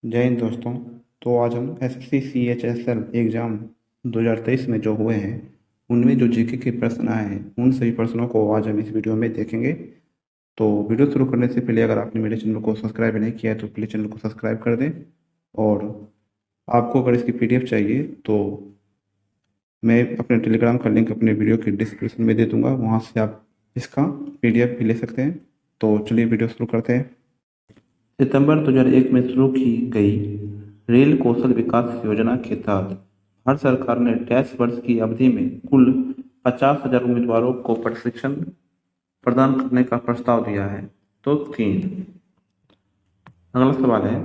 जय हिंद दोस्तों। तो आज हम एसएससी सीएचएसएल एग्ज़ाम 2023 में जो हुए हैं उनमें जो जीके के प्रश्न आए हैं उन सभी प्रश्नों को आज हम इस वीडियो में देखेंगे। तो वीडियो शुरू करने से पहले अगर आपने मेरे चैनल को सब्सक्राइब नहीं किया है तो प्लीज़ चैनल को सब्सक्राइब कर दें। और आपको अगर इसकी पीडीएफ चाहिए तो मैं अपने टेलीग्राम का लिंक अपने वीडियो के डिस्क्रिप्शन में दे दूँगा, वहाँ से आप इसका पीडीएफ भी ले सकते हैं। तो चलिए वीडियो शुरू करते हैं। सितंबर 2001 में शुरू की गई रेल कौशल विकास योजना के तहत भारत सरकार ने डैश वर्ष की अवधि में कुल 50,000 उम्मीदवारों को प्रशिक्षण प्रदान करने का प्रस्ताव दिया है। तो 3। अगला सवाल है,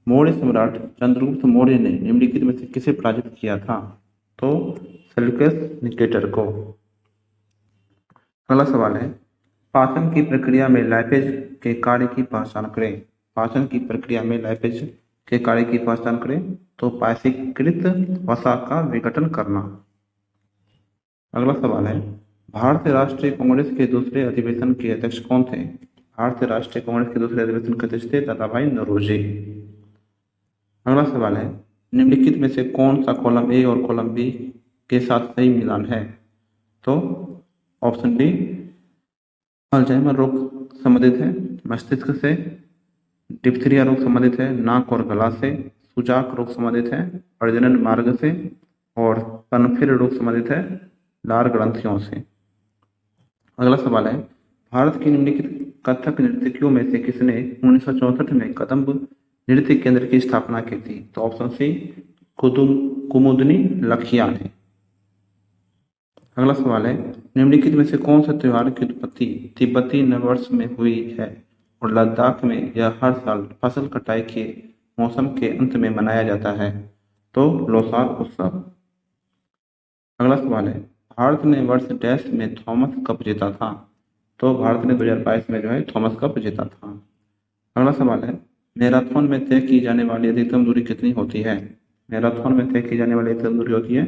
मौर्य सम्राट चंद्रगुप्त मौर्य ने निम्नलिखित में से किसे पराजित किया था? तो सेल्यूकस निकेटर को। अगला सवाल है, पाचन की प्रक्रिया में लाइपेज के कार्य की पहचान करें। पाचन की प्रक्रिया में लाइपेज के कार्य की पहचान करें। तो पायसीकृत वसा का विघटन करना। अगला सवाल है, भारतीय राष्ट्रीय कांग्रेस के दूसरे अधिवेशन के अध्यक्ष कौन थे? भारतीय राष्ट्रीय कांग्रेस के दूसरे अधिवेशन के अध्यक्ष थे दादा भाई नौरोजी। अगला सवाल है, निम्नलिखित में से कौन सा कॉलम ए और कॉलम बी के साथ सही मिलान है? तो ऑप्शन डी, अल्जाइमर रोग संबंधित है मस्तिष्क से, डिप्थीरिया रोग संबंधित है नाक और गला से, सुजाक रोग संबंधित है प्रजनन मार्ग से, और कनफिर रोग संबंधित है लार ग्रंथियों से। अगला सवाल है, भारत की निम्नलिखित कथक नर्तकियों में से किसने 1964 में कदम्ब नृत्य केंद्र की स्थापना की थी? तो ऑप्शन सी, कुमुदनी लखिया ने। अगला सवाल है, निम्नलिखित में से कौन सा त्योहार की उत्पत्ति तिब्बती नववर्ष में हुई है और लद्दाख में यह हर साल फसल कटाई के मौसम के अंत में मनाया जाता है? तो लोसार उत्सव। अगला सवाल है, भारत ने वर्ष डैश में थॉमस कप जीता था? तो भारत ने 2022 में जो है थॉमस कप जीता था। अगला सवाल है, मैराथन में तय की जाने वाली अधिकतम दूरी कितनी होती है? मैराथन में तय की जाने वाली अधिकतम दूरी होती है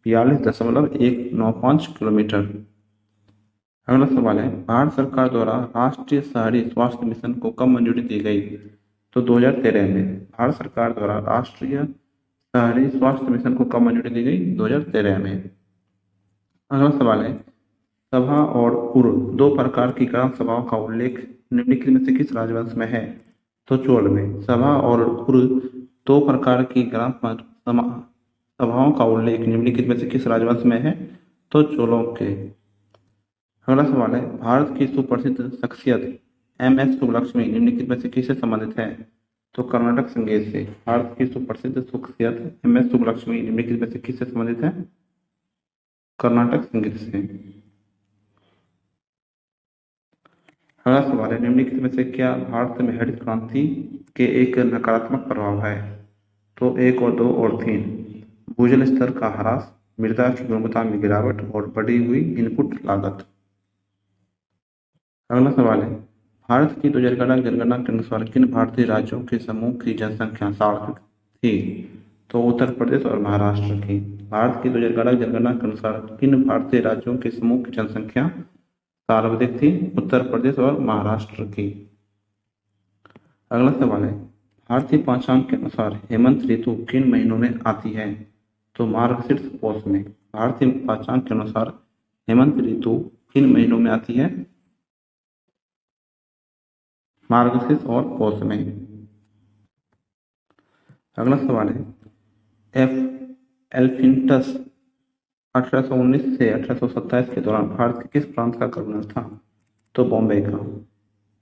42.195 किलोमीटर। अगला सवाल है, भारत सरकार द्वारा राष्ट्रीय शहरी स्वास्थ्य मिशन को कब मंजूरी दी गई? तो 2013 में भारत सरकार द्वारा राष्ट्रीय शहरी स्वास्थ्य मिशन को कब मंजूरी दी गई? 2013 में। अगला सवाल है, सभा और उर दो प्रकार की ग्राम सभाओं का उल्लेख निम्नलिखित में से किस राजवंश में है? तो चोल में। सभा और उर दो प्रकार की ग्राम सभाओं का उल्लेख निम्नलिखित में से किस राजवंश में है? तो चोलों के। अगला सवाल है, भारत की सुप्रसिद्ध शख्सियत एम.एस. सुब्बलक्ष्मी निम्नलिखित में से किससे संबंधित है? तो कर्नाटक संगीत से। भारत की सुप्रसिद्ध शख्सियत एम.एस. सुब्बलक्ष्मी निम्नलिखित में से किससे संबंधित है? कर्नाटक संगीत से। अगला सवाल है, निम्नलिखित में से क्या भारत में हरित क्रांति के एक नकारात्मक प्रभाव है? तो 1 और 2 और 3। भूजल स्तर का ह्रास, मृदा की गुणवत्ता में गिरावट और बढ़ी हुई इनपुट लागत। अगला सवाल है, भारत की 2011 जनगणना के अनुसार किन भारतीय राज्यों के समूह की जनसंख्या सार्वत्रिक थी? तो उत्तर प्रदेश और महाराष्ट्र की। भारत की 2011 जनगणना के अनुसार किन भारतीय राज्यों के समूह की जनसंख्या सर्वाधिक थी? उत्तर प्रदेश और महाराष्ट्र की। अगला सवाल है, भारतीय पंचांग के अनुसार हेमंत ऋतु किन महीनों में आती है? तो मार्गशीर्ष पौष में। भारतीय पंचांग के अनुसार हेमंत ऋतु किन महीनों में आती है? मार्गशीर्ष और पौष में। अगला सवाल है, एल्फिंस्टस 1819 से 1827 के दौरान भारत के किस प्रांत का गवर्नर था? तो बॉम्बे का।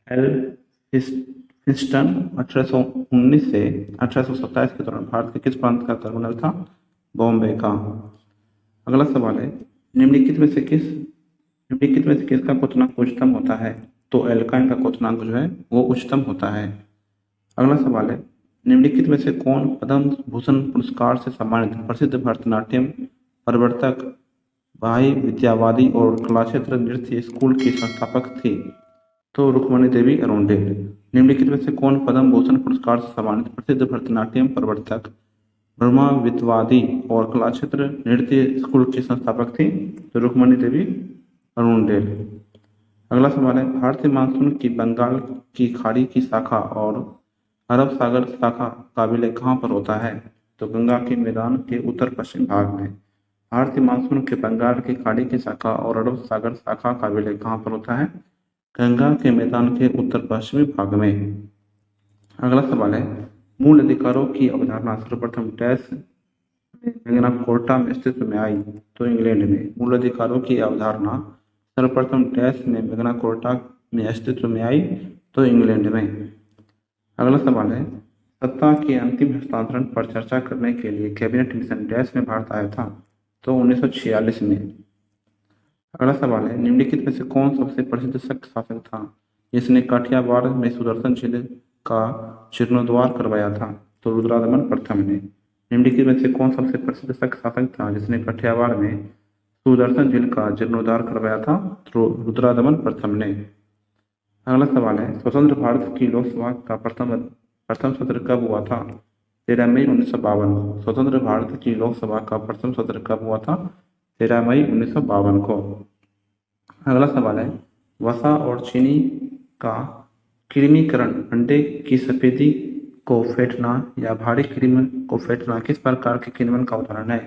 एल्फिंस्टन 1819 से 1827 के दौरान भारत के किस प्रांत का गवर्नर था? बॉम्बे का। अगला सवाल है, निम्नलिखित में से किसका क्वथनांक उच्चतम होता है? तो एल्काइन का क्वथनांक जो है वो उच्चतम होता है। अगला सवाल है, निम्नलिखित में से कौन पद्म भूषण पुरस्कार से सम्मानित प्रसिद्ध भरतनाट्यम प्रवर्तक, भाई विद्यावादी और कलाक्षेत्र नृत्य स्कूल की संस्थापक थी? तो रुक्मणी देवी अरुंडेल। निम्नलिखित में से कौन पद्म भूषण पुरस्कार से सम्मानित प्रसिद्ध भरतनाट्यम प्रवर्तक, ब्रह्मा विद्वादी और कलाक्षेत्र नृत्य स्कूल की संस्थापक थी? तो रुक्मणी देवी अरुंडेल। अगला सवाल है, भारतीय मानसून की बंगाल की खाड़ी की शाखा और अरब सागर शाखा का विलय कहाँ पर होता है? तो गंगा के मैदान के उत्तर पश्चिम भाग में। भारतीय मानसून के बंगाल की खाड़ी की शाखा और अरब सागर शाखा का विलय कहाँ पर होता है? गंगा के मैदान के उत्तर पश्चिमी भाग में। अगला सवाल है, मूल अधिकारों की अवधारणा सर्वप्रथम डैश में मैग्ना कार्टा में अस्तित्व में आई? तो इंग्लैंड में। मूल अधिकारों की अवधारणा सर्वप्रथम डैश में मैग्ना कार्टा में अस्तित्व में आई? तो इंग्लैंड में। अगला सवाल है, सत्ता के अंतिम हस्तांतरण पर चर्चा करने के लिए कैबिनेट मिशन डैश में भारत आया था? तो 1946 में। अगला सवाल है, निम्नलिखित में से कौन सबसे प्रसिद्ध शक शासक था जिसने काठियावाड़ में सुदर्शन झील का जीर्णोद्धार करवाया था? तो रुद्रदमन प्रथम ने। निम्नलिखित में से कौन सबसे प्रसिद्ध शक शासक था जिसने काठियावाड़ में सुदर्शन झील का जीर्णोद्धार करवाया था? तो रुद्रदमन प्रथम ने। अगला सवाल है, स्वतंत्र भारत की लोकसभा का प्रथम सत्र कब हुआ था? 13 मई 1952। स्वतंत्र भारत की लोकसभा का प्रथम सत्र कब हुआ था? 13 मई 1952 को। अगला सवाल है, वसा और चीनी का कृमिकरण अंडे की सफेदी को फेंटना या भारी कृमि को फेंटना किस प्रकार के कृमि का उदाहरण है?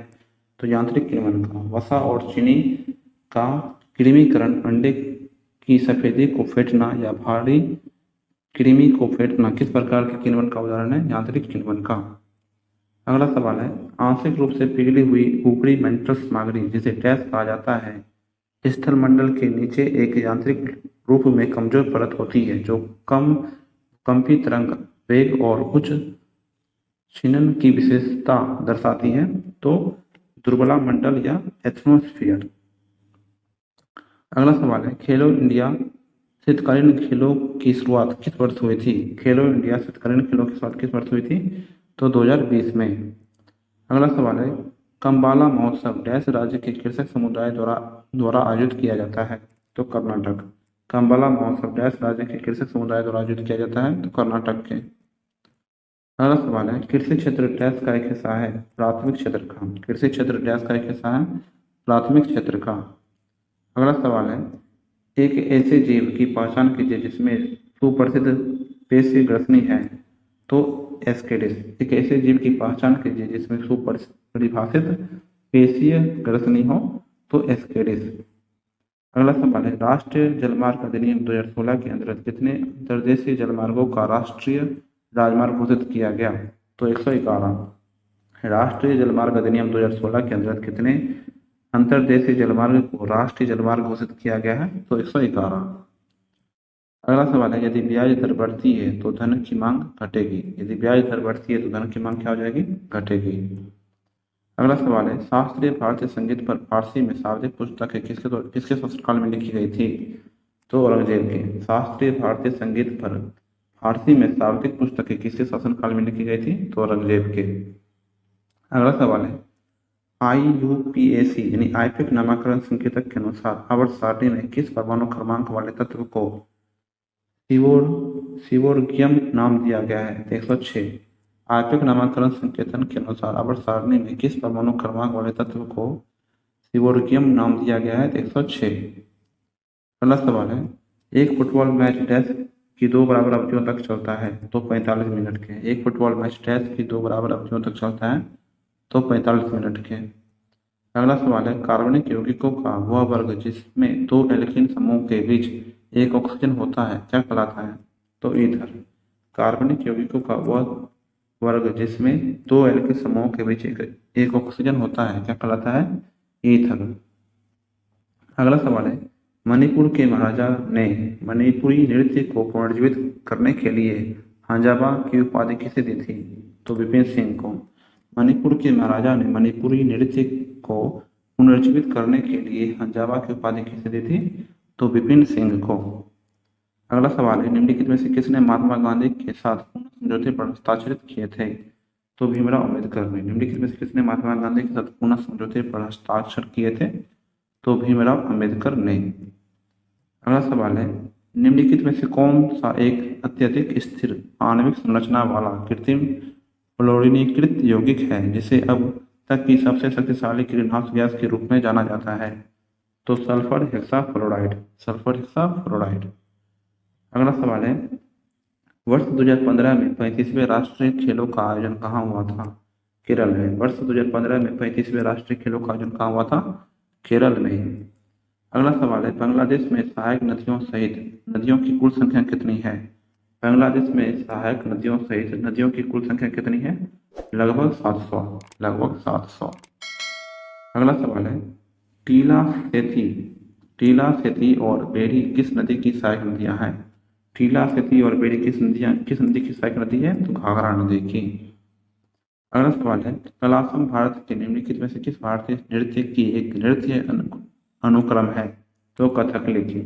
तो यांत्रिक कृमि का। वसा और चीनी का कृमिकरण अंडे की सफेदी को फेंटना या भारी कृमि को फेंटना किस प्रकार के किण्वन का उदाहरण है? यांत्रिक किण्वन का। अगला सवाल है, आंशिक रूप से पिघली हुई ऊपरी मेंटल सामग्री जिसे डैश कहा जाता है स्थल मंडल के नीचे एक यांत्रिक रूप में कमजोर परत होती है जो कम कंपी तरंग वेग और उच्च क्षीणन की विशेषता दर्शाती है? तो दुर्बला मंडल या एथमोस्फियर। अगला सवाल है, खेलो इंडिया शीतकालीन खेलों की शुरुआत किस वर्ष हुई थी? खेलो इंडिया शीतकालीन खेलों की शुरुआत किस वर्ष हुई थी? तो 2020 में। अगला सवाल है, कंबाला महोत्सव डैश राज्य के कृषक समुदाय द्वारा आयोजित किया जाता है? तो कर्नाटक। कंबाला महोत्सव डैश राज्य के कृषक समुदाय द्वारा आयोजित किया जाता है? तो कर्नाटक के। अगला सवाल है, कृषि क्षेत्र डैश का एक हिस्सा है? प्राथमिक क्षेत्र का। कृषि क्षेत्र डैश का एक हिस्सा है? प्राथमिक क्षेत्र का। अगला सवाल है, एक ऐसे जीव की पहचान कीजिए जिसमें सुप्रसिद्ध पेशीय ग्रसनी है? तो एस्केडिस। एक ऐसे जीव की पहचान कीजिए जिसमें सुपरिभाषित पेशीय ग्रसनी हो? तो एस्केडिस। अगला सवाल है, राष्ट्रीय जलमार्ग अधिनियम 2016 के अंतर्गत कितने अंतर्देशीय जलमार्गों का राष्ट्रीय राजमार्ग घोषित किया गया? तो 111। राष्ट्रीय जलमार्ग अधिनियम 2016 के अंतर्गत कितने अंतर्देशीय जलमार्ग को राष्ट्रीय जलमार्ग घोषित किया गया है? तो 111। अगला सवाल है, यदि ब्याज दर बढ़ती है तो धन की मांग घटेगी? यदि ब्याज दर बढ़ती है तो धन की मांग क्या हो जाएगी? घटेगी। अगला सवाल है, शास्त्रीय भारतीय संगीत पर फारसी में शाब्दिक पुस्तकें किसके शासनकाल में लिखी गई थी? तो औरंगजेब के। शास्त्रीय भारतीय संगीत पर फारसी में शाब्दिक पुस्तकें किसके शासनकाल में लिखी गई थी? तो औरंगजेब के। अगला सवाल है, IUPAC यानी आईपैक नामाकरण संकेतक के अनुसार आवर्त सारणी में किस परमाणु क्रमांक वाले तत्व को सिवोर्गियम नाम दिया गया है? 106। आईपैक नामाकरण संकेतन के अनुसार आवर्त सारणी में किस परमाणु क्रमांक वाले तत्व को सिवोर्गियम नाम दिया गया है? 106। अगला सवाल है, एक फुटबॉल मैच डैश की दो बराबर अवधियों तक चलता है? तो 45 मिनट के। एक फुटबॉल मैच डैश की दो बराबर अवधियों तक चलता है? तो 45 मिनट के। अगला सवाल है, कार्बनिक यौगिकों का वह वर्ग जिसमें दो एल्कीन समूह के बीच एक ऑक्सीजन होता है क्या कहलाता है? तो ईथर। कार्बनिक यौगिकों का वह वर्ग जिसमें दो एल्कीन समूहों के बीच एक ऑक्सीजन होता है क्या कहलाता है? ईथर। अगला सवाल है, मणिपुर के महाराजा ने मणिपुरी नृत्य को पुनर्जीवित करने के लिए हंजाबा की उपाधि किसे दी थी? तो विपिन सिंह को। मणिपुर के महाराजा ने मणिपुरी नृत्य को पुनर्जीवित करने के लिए हंजाबा की उपाधि किसे दी थी? तो विपिन सिंह को। अगला सवाल है, निम्नलिखित में से किसने महात्मा गांधी के साथ पूर्ण समझौते पर हस्ताक्षरित किए थे? तो भीमराव अम्बेडकर ने। निम्नलिखित में से किसने महात्मा गांधी के साथ पूर्ण समझौते पर हस्ताक्षर किए थे? तो भीमराव अम्बेडकर ने। अगला सवाल है, निम्नलिखित में से कौन सा एक अत्यधिक स्थिर आणविक संरचना वाला कृत्रिम फ्लोरीनीकृत यौगिक है जिसे अब तक की सबसे शक्तिशाली ग्रीनहाउस गैस के रूप में जाना जाता है? तो सल्फर हेक्साफ्लोराइड। Sulphur hexafluoride. अगला सवाल है, वर्ष 2015 में 35वें राष्ट्रीय खेलों का आयोजन कहाँ हुआ था? केरल में। वर्ष 2015 में 35वें राष्ट्रीय खेलों का आयोजन कहाँ हुआ था? केरल में। अगला सवाल है, बांग्लादेश में सहायक नदियों सहित नदियों की कुल संख्या कितनी है? बांग्लादेश में सहायक नदियों सहित नदियों की कुल संख्या कितनी है? लगभग 700। लगभग 700। अगला सवाल है, टीला सेती टीला सेती और बेड़ी किस नदी की सहायक नदियां हैं? टीला सेती और बेड़ी किस नदी की सहायक नदी है? तो घाघरा नदी की। अगला सवाल है, कलासम भारत के निम्नलिखित में से किस भारतीय नृत्य की एक नृत्य अनुक्रम है? तो कथकली की।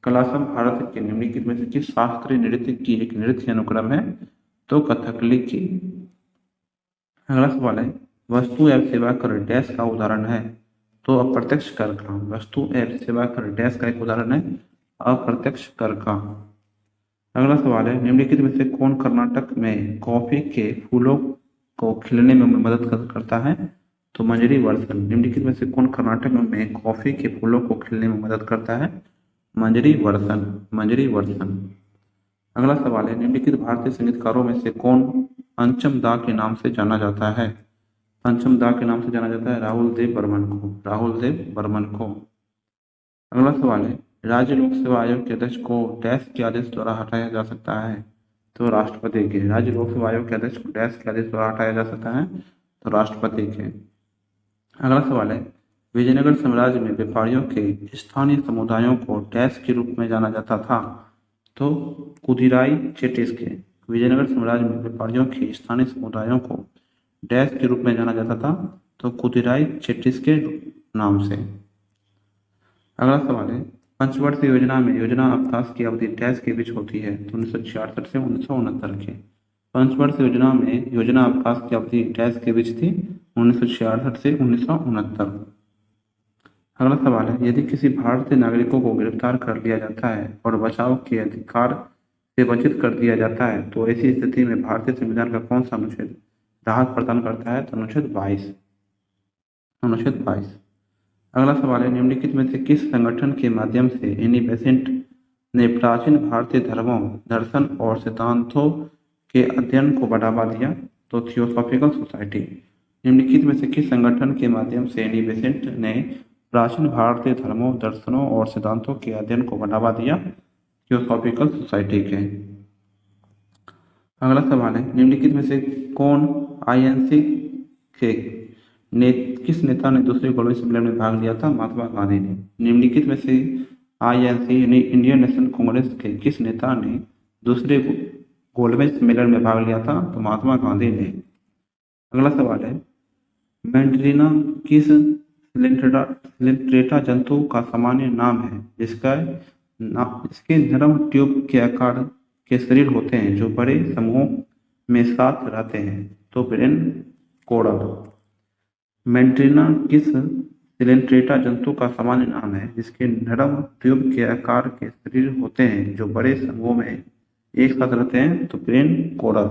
कलासम भारत के निम्नलिखित में से किस शास्त्रीय नृत्य की एक नृत्य अनुक्रम है? तो कथकली की। अगला सवाल है, वस्तु एवं सेवा कर डैश का उदाहरण है? तो अप्रत्यक्ष कर का। वस्तु एवं सेवा कर डैश का एक उदाहरण है? अप्रत्यक्ष कर का। अगला सवाल है, निम्नलिखित में से कौन कर्नाटक में कॉफी के फूलों को खिलने में मदद करता है? तो मंजरी वर्सन। निम्नलिखित में से कौन कर्नाटक में कॉफी के फूलों को खिलने में मदद करता है? मंजरी वर्सन। मंजरी वर्सन। अगला सवाल है, निम्नलिखित भारतीय संगीतकारों में से कौन पंचम दा के नाम से जाना जाता है? पंचम दा के नाम से जाना जाता है राहुल देव बर्मन को। राहुल देव बर्मन को। अगला सवाल है, राज्य लोक सेवा आयोग के अध्यक्ष को डैश के आदेश द्वारा हटाया जा सकता है? तो राष्ट्रपति के। राज्य लोक सेवा आयोग के अध्यक्ष को डैश के आदेश द्वारा हटाया जा सकता है? तो राष्ट्रपति के। अगला सवाल है, विजयनगर साम्राज्य में व्यापारियों के स्थानीय समुदायों को डैश के रूप में जाना जाता था? तो कुदिराई चेटिस के। विजयनगर साम्राज्य में व्यापारियों के स्थानीय समुदायों को डैश के रूप में जाना जाता था? तो कुदिराई चेटिस के नाम से। अगला सवाल है, पंचवर्षीय योजना में योजना अवकाश की अवधि डैश के बीच होती है? तो 1966 से 1969 के। पंचवर्षीय योजना में योजना अवकाश की अवधि डैश के बीच थी? 1966 से 1969। अगला सवाल है, यदि किसी भारतीय नागरिकों को गिरफ्तार कर लिया जाता है और बचाव के अधिकार से वंचित कर दिया जाता है तो ऐसी स्थिति में भारतीय संविधान का कौन सा अनुच्छेद राहत प्रदान करता है? तो अनुच्छेद 22। अनुच्छेद 22। अगला सवाल है, निम्नलिखित में से किस संगठन के माध्यम से एनी बेसेंट ने प्राचीन भारतीय धर्मों, दर्शन और सिद्धांतों के अध्ययन को बढ़ावा दिया? तो थियोसॉफिकल सोसाइटी। निम्नलिखित में से किस संगठन के माध्यम से एनी बेसेंट ने प्राचीन भारतीय धर्मों, दर्शनों और सिद्धांतों के अध्ययन को बढ़ावा दिया? थियोसॉफिकल सोसाइटी के। अगला सवाल है, निम्नलिखित में से कौन आईएनसी के किस नेता ने दूसरे गोलमेज सम्मेलन में भाग लिया था? महात्मा गांधी ने। निम्नलिखित में से आईएनसी यानी इंडियन नेशनल कांग्रेस के किस नेता ने दूसरे गोलमेज सम्मेलन में भाग लिया था? तो महात्मा गांधी ने। अगला सवाल है, मैंड्रीना किस सिलेंट्रेटा जंतु का सामान्य नाम है जिसके नरम ट्यूब के आकार के शरीर होते हैं जो बड़े समूहों में साथ रहते हैं? तो ब्रेन कोरल। मैंड्रीना किस सिलेंट्रेटा जंतु का सामान्य नाम है जिसके नरम ट्यूब के आकार के शरीर होते हैं जो बड़े समूहों में एक साथ रहते हैं? तो ब्रेन कोरल।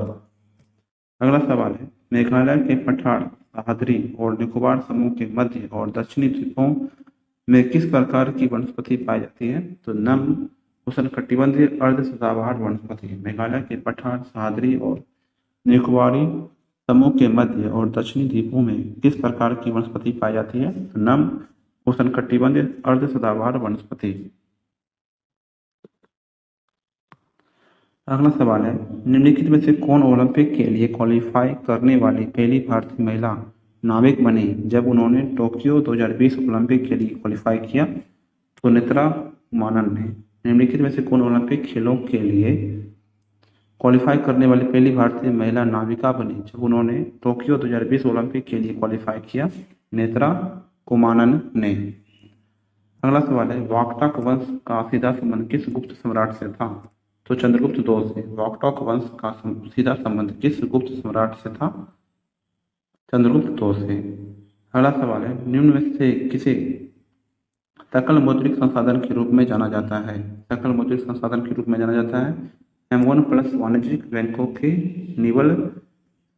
अगला सवाल है, मेघालय के पठार, सह्याद्री और निकोबार समूह के मध्य और दक्षिणी द्वीपों में किस प्रकार की वनस्पति पाई जाती है? तो नम उष्णकटिबंधीय अर्ध सदाबहार वनस्पति। मेघालय के पठार, सह्याद्री और निकोबारी समूह के मध्य और दक्षिणी द्वीपों में किस प्रकार की वनस्पति पाई जाती है? तो नम उष्णकटिबंधीय अर्ध सदाबहार वनस्पति। अगला सवाल है, निम्नलिखित में से कौन ओलंपिक के लिए क्वालिफाई करने वाली पहली भारतीय महिला नाविक बनी जब उन्होंने टोक्यो 2020 ओलंपिक के लिए क्वालिफाई किया? तो नेत्रा कुमानन ने। निम्नलिखित में से कौन ओलंपिक खेलों के लिए क्वालिफाई करने वाली पहली भारतीय महिला नाविका बनी जब उन्होंने टोक्यो 2020 ओलंपिक के लिए क्वालिफाई किया? नेत्रा कुमानन ने। अगला सवाल है, वाकटाक वंश का सीधा संबंध किस गुप्त सम्राट से था? तो चंद्रगुप्त II से। वाकटाक वंश का सीधा संबंध किस गुप्त सम्राट से था? चंद्रगुप्त II से। अगला सवाल है, निम्न में से किसे सकल मौद्रिक संसाधन के रूप में जाना जाता है? सकल मौद्रिक संसाधन के रूप में जाना जाता है M1 प्लस वाणिज्यिक बैंकों की निवल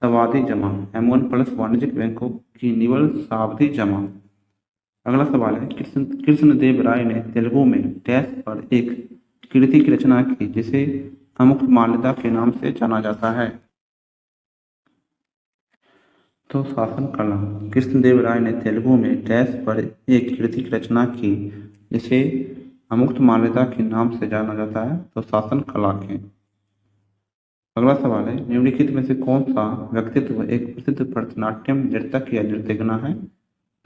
सावधि जमा। M1 प्लस वाणिज्यिक बैंकों की निवल सावधि जमा। अगला सवाल है, कृष्णदेव राय ने तेलुगु में डैश पर एक कृति की रचना की जिसे अमुक्त माल्यदा के नाम से जाना जाता है? तो शासन कला। कृष्णदेवराय ने तेलुगु में डैश पर एक कृति की रचना की जिसे अमुक्त माल्यदा के नाम से जाना जाता है, तो शासन कला के। अगला सवाल है, निम्नलिखित में से कौन सा व्यक्तित्व एक प्रसिद्ध भरतनाट्यम नर्तक या नृत्यज्ञा है?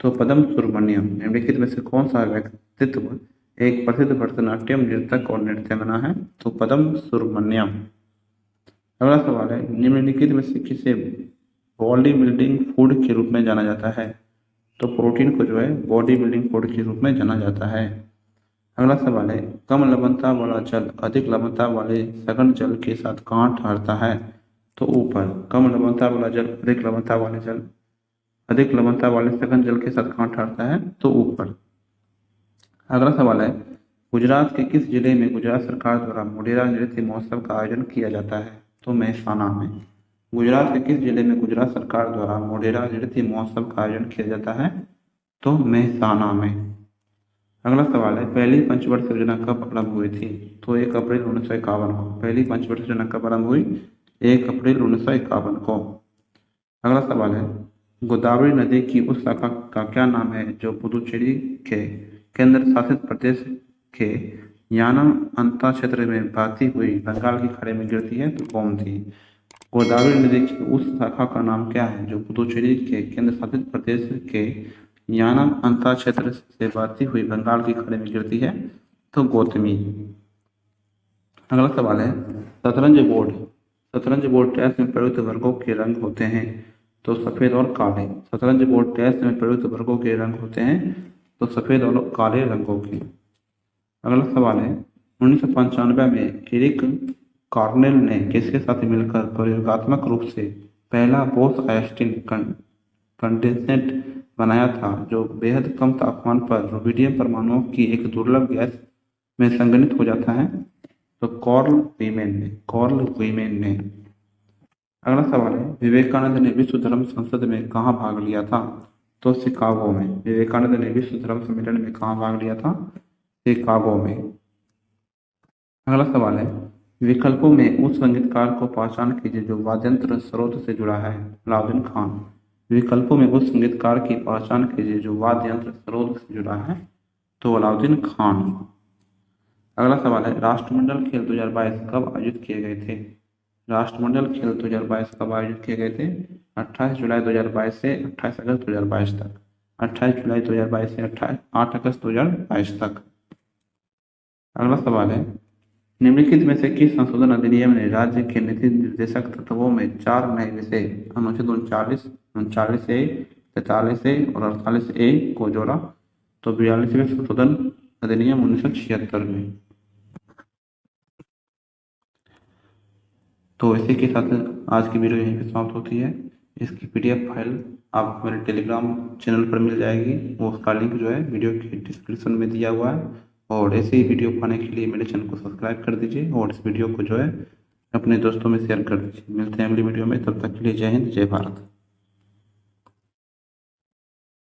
तो पदम सुब्रमण्यम। निम्नलिखित में से कौन सा व्यक्तित्व एक प्रसिद्ध भरतनाट्यम नर्तक और नृत्यज्ञा है? तो पदम सुब्रमण्यम। अगला सवाल है, निम्नलिखित में से किसे बॉडी बिल्डिंग फूड के रूप में जाना जाता है? तो प्रोटीन को जो है बॉडी बिल्डिंग फूड के रूप में जाना जाता है। अगला सवाल है, कम लवणता वाला जल अधिक लवणता वाले सघन जल के साथ कहाँ ठहरता है? तो ऊपर। कम लवणता वाला जल अधिक लवणता वाले सघन जल के साथ कहाँ ठहरता है? तो ऊपर। अगला सवाल है, गुजरात के किस जिले में गुजरात सरकार द्वारा मोढेरा नृत्य महोत्सव का आयोजन किया जाता है? तो महसाना में। गुजरात के किस जिले में गुजरात सरकार द्वारा मोढेरा नृत्य महोत्सव का आयोजन किया जाता है? तो महसाना में। अगला सवाल है, पहली पंचवर्ष योजना कब आरंभ हुई थी? तो 1 अप्रैल 1951 को। पहली पंचवर्ष योजना कब आरंभ हुई? 1 अप्रैल 1951 को। अगला सवाल है, गोदावरी नदी की उस शाखा का क्या नाम है जो पुदुचेरी के केंद्र शासित प्रदेश के यानम अंता क्षेत्र में बहती हुई बंगाल की खाड़ी में गिरती है? तो गोमती। गोदावरी नदी की उस शाखा का नाम क्या है जो पुदुचेरी के केंद्र शासित प्रदेश के यानम अंतर क्षेत्र से बहती हुई बंगाल की खाड़ी में गिरती है? तो गौतमी। अगला सवाल है, शतरंज बोर्ड टेस्ट में प्रयुक्त वर्गों के रंग होते हैं? तो सफेद और काले। शतरंज बोर्ड टेस्ट में प्रयुक्त वर्गों के रंग होते हैं तो सफेद और काले रंगों के। अगला सवाल है, 1995 में एरिक कॉर्नेल ने किसके साथ मिलकर प्रयोगात्मक रूप से पहला बोस आइंस्टीन कंडेंसेट बनाया था जो बेहद कम तापमान पर रुबिडियम परमाणुओं की एक दुर्लभ गैस में संघनित हो जाता है? तो कार्ल वीमेन ने। अगला सवाल है, विवेकानंद ने विश्व धर्म संसद में कहाँ भाग लिया था? तो शिकागो में। विवेकानंद ने विश्व धर्म सम्मेलन में कहाँ भाग लिया था? शिकागो में। अगला सवाल है, विकल्पों में उस संगीतकार को पहचान कीजिए जो वाद्यंत्र स्रोत से जुड़ा है? अलाउद्दीन खान। विकल्पों में उस संगीतकार की पहचान कीजिए जो वाद्य यंत्र स्रोत से जुड़ा है? तो अलाउद्दीन खान। अगला सवाल है, राष्ट्रमंडल खेल 2022 कब आयोजित किए गए थे? राष्ट्रमंडल खेल 2022 कब आयोजित किए गए थे? 28 जुलाई 2022 से 28 अगस्त 2022 तक। 28 जुलाई 2022 से 8 अगस्त 2022 तक। अगला सवाल है, निम्नलिखित में से किस संशोधन अधिनियम ने राज्य के नीति निर्देशक तत्वों में 4 नए विषय अनुच्छेद 39A, 43A और 48A को जोड़ा? तो 42वें संशोधन अधिनियम 1976 में। तो इसी के साथ आज की वीडियो यहीं पे समाप्त होती है। इसकी PDF फाइल आपको मेरे टेलीग्राम चैनल पर मिल जाएगी, वो उसका लिंक जो है वीडियो के डिस्क्रिप्शन में दिया हुआ है। और ऐसे ही वीडियो पाने के लिए मेरे चैनल को सब्सक्राइब कर दीजिए और इस वीडियो को जो है अपने दोस्तों में शेयर कर दीजिए। मिलते हैं अगली वीडियो में, तब तक के लिए जय हिंद, जय भारत।